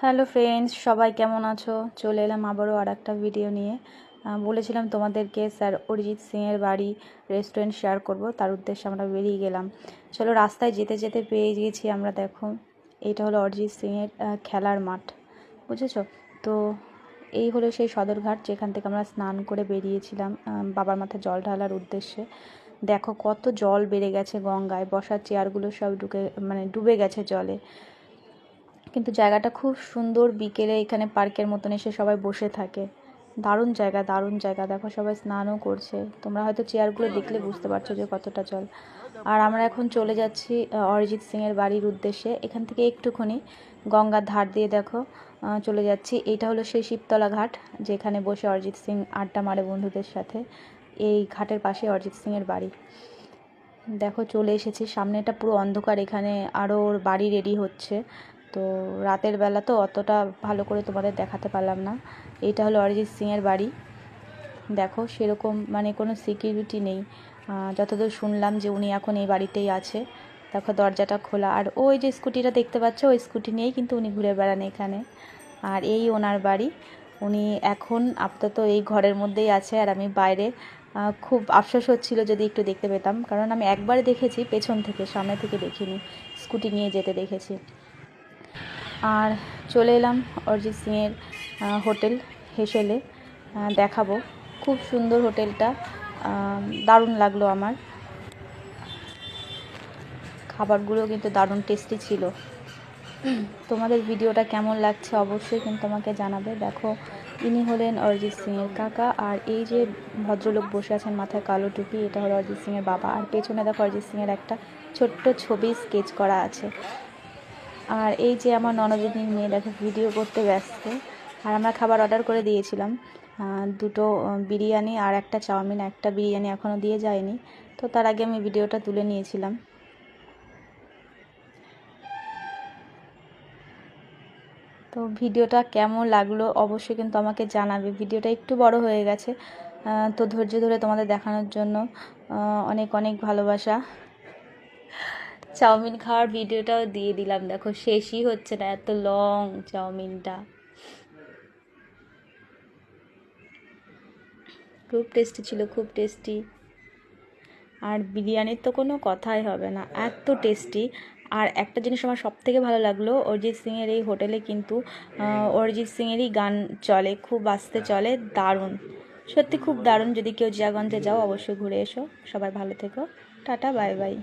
Hello friends, সবাই কেমন আছো? চলে এলাম আবারও আর একটা ভিডিও নিয়ে। বলেছিলাম তোমাদেরকে স্যার অরিজিৎ সিংয়ের বাড়ি রেস্টুরেন্ট শেয়ার করব, তার উদ্দেশ্যে আমরা বেরিয়ে গেলাম। চলো, রাস্তায় যেতে যেতে পেয়ে গিয়েছি আমরা। দেখো, এইটা হলো অরিজিৎ সিংয়ের খেলার মাঠ, বুঝেছো তো? এই হলো সেই সদরঘাট, যেখান থেকে আমরা স্নান করে বেরিয়েছিলাম বাবার মাথায় জল ঢালার উদ্দেশ্যে। দেখো কত জল বেড়ে গেছে গঙ্গায়, বসার চেয়ারগুলো সব ডুবে গেছে জলে। কিন্তু জায়গাটা খুব সুন্দর। বিকেলে এখানে পার্কের মতন এসে সবাই বসে থাকে। দারুণ জায়গা, দারুণ জায়গা। দেখো সবাই স্নানও করছে। তোমরা হয়তো চেয়ারগুলো দেখলে বুঝতে পারছো যে কতটা জল। আর আমরা এখন চলে যাচ্ছি অরিজিৎ সিংয়ের বাড়ির উদ্দেশ্যে। এখান থেকে একটুখানি গঙ্গার ধার দিয়ে দেখো চলে যাচ্ছি। এইটা হলো সেই শিবতলা ঘাট, যেখানে বসে অরিজিৎ সিং আড্ডা মারে বন্ধুদের সাথে। এই ঘাটের পাশে অরিজিৎ সিংয়ের বাড়ি। দেখো চলে এসেছি। সামনেটা পুরো অন্ধকার, এখানে আরও ওর বাড়ি রেডি হচ্ছে। তো রাতের বেলা তো অতটা ভালো করে তোমাদের দেখাতে পারলাম না। এইটা হলো অরিজিৎ সিংয়ের বাড়ি। দেখো সেরকম কোনো সিকিউরিটি নেই। যতদূর শুনলাম যে উনি এখন এই বাড়িতেই আছে। দেখো দরজাটা খোলা। আর ওই যে স্কুটিটা দেখতে পাচ্ছ, ওই স্কুটি নিয়েই কিন্তু উনি ঘুরে বেড়ান এখানে। আর এই ওনার বাড়ি। উনি এখন আপাতত এই ঘরের মধ্যেই আছে। আর আমি বাইরে, খুব আফসোস হচ্ছিল যদি একটু দেখতে পেতাম, কারণ আমি একবার দেখেছি পেছন থেকে, সামনে থেকে দেখিনি। স্কুটি নিয়ে যেতে দেখেছি। আর চলে এলাম অরিজিৎ সিংয়ের হোটেল হেসেলে। দেখাবো। খুব সুন্দর হোটেলটা, দারুণ লাগলো আমার। খাবারগুলো কিন্তু দারুণ টেস্টি ছিল। তোমাদের ভিডিওটা কেমন লাগছে অবশ্যই কিন্তু আমাকে জানাবে। দেখো, ইনি হলেন অরিজিৎ সিংয়ের কাকা। আর এই যে ভদ্রলোক বসে আছেন মাথায় কালো টুপি, এটা হলো অরিজিৎ সিংয়ের বাবা। আর পেছনে দেখো অরিজিৎ সিংয়ের একটা ছোট্ট ছবি স্কেচ করা আছে। আর এই যে আমার ননদিনীর মেয়ে, দেখো ভিডিও করতে ব্যস্ত। আর আমরা খাবার অর্ডার করে দিয়েছিলাম, দুটো বিরিয়ানি আর একটা চাউমিন। একটা বিরিয়ানি এখনও দিয়ে যায়নি, তো তার আগে আমি ভিডিওটা তুলে নিয়েছিলাম। তো ভিডিওটা কেমন লাগলো অবশ্যই কিন্তু আমাকে জানাবে। ভিডিওটা একটু বড় হয়ে গেছে, তো ধৈর্য ধরে তোমাদের দেখানোর জন্য অনেক অনেক ভালোবাসা। চাউমিন খাওয়ার ভিডিওটাও দিয়ে দিলাম। দেখো শেষই হচ্ছে না, এত লং চাউমিনটা। খুব টেস্টি ছিল, খুব টেস্টি। আর বিরিয়ানির তো কোনো কথাই হবে না, এত টেস্টি। আর একটা জিনিস আমার সবথেকে ভালো লাগলো, অরিজিৎ সিংয়ের এই হোটেলে কিন্তু অরিজিৎ সিংয়েরই গান চলে, খুব আস্তে চলে। দারুণ, সত্যি খুব দারুণ। যদি কেউ জিয়াগঞ্জে যাও অবশ্যই ঘুরে এসো। সবাই ভালো থেকো। Tata, bye bye.